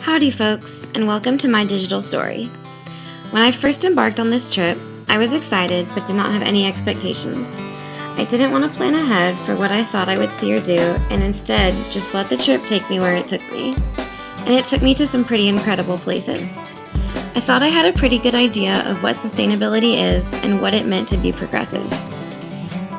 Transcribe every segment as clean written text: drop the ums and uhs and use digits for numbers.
Howdy folks, and welcome to my digital story. When I first embarked on this trip, I was excited but did not have any expectations. I didn't want to plan ahead for what I thought I would see or do, and instead just let the trip take me where it took me. And it took me to some pretty incredible places. I thought I had a pretty good idea of what sustainability is and what it meant to be progressive.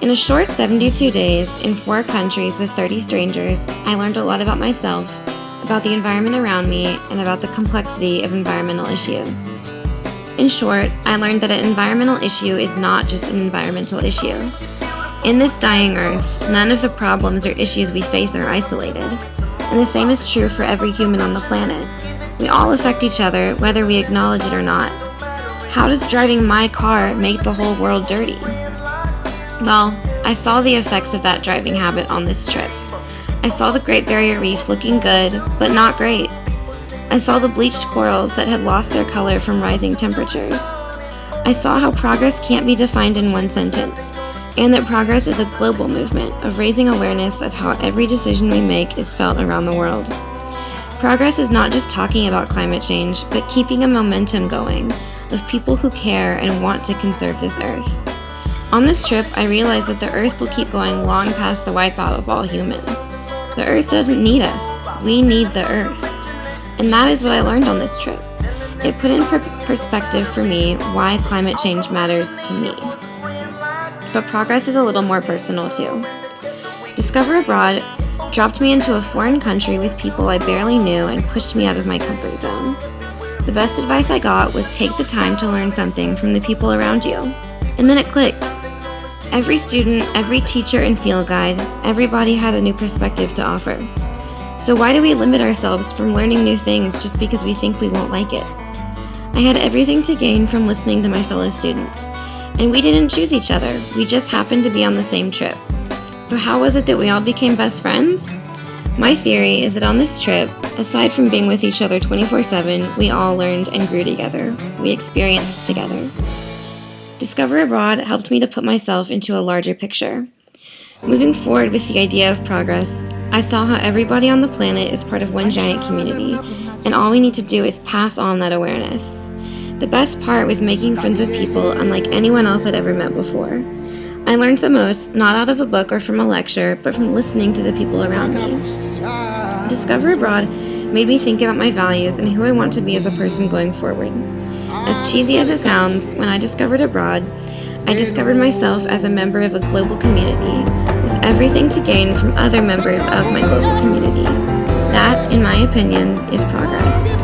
In a short 72 days, in 4 countries with 30 strangers, I learned a lot about myself, about the environment around me, and about the complexity of environmental issues. In short, I learned that an environmental issue is not just an environmental issue. In this dying Earth, none of the problems or issues we face are isolated, and the same is true for every human on the planet. We all affect each other, whether we acknowledge it or not. How does driving my car make the whole world dirty? Well, I saw the effects of that driving habit on this trip. I saw the Great Barrier Reef looking good, but not great. I saw the bleached corals that had lost their color from rising temperatures. I saw how progress can't be defined in one sentence, and that progress is a global movement of raising awareness of how every decision we make is felt around the world. Progress is not just talking about climate change, but keeping a momentum going of people who care and want to conserve this Earth. On this trip, I realized that the Earth will keep going long past the wipeout of all humans. The Earth doesn't need us. We need the Earth. And that is what I learned on this trip. It put in perspective for me why climate change matters to me. But progress is a little more personal too. Discover Abroad dropped me into a foreign country with people I barely knew and pushed me out of my comfort zone. The best advice I got was take the time to learn something from the people around you. And then it clicked. Every student, every teacher and field guide, everybody had a new perspective to offer. So why do we limit ourselves from learning new things just because we think we won't like it? I had everything to gain from listening to my fellow students. And we didn't choose each other, we just happened to be on the same trip. So how was it that we all became best friends? My theory is that on this trip, aside from being with each other 24/7, we all learned and grew together. We experienced together. Discover Abroad helped me to put myself into a larger picture. Moving forward with the idea of progress, I saw how everybody on the planet is part of one giant community, and all we need to do is pass on that awareness. The best part was making friends with people unlike anyone else I'd ever met before. I learned the most, not out of a book or from a lecture, but from listening to the people around me. Discover Abroad made me think about my values and who I want to be as a person going forward. As cheesy as it sounds, when I discovered Abroad, I discovered myself as a member of a global community, with everything to gain from other members of my global community. That, in my opinion, is progress.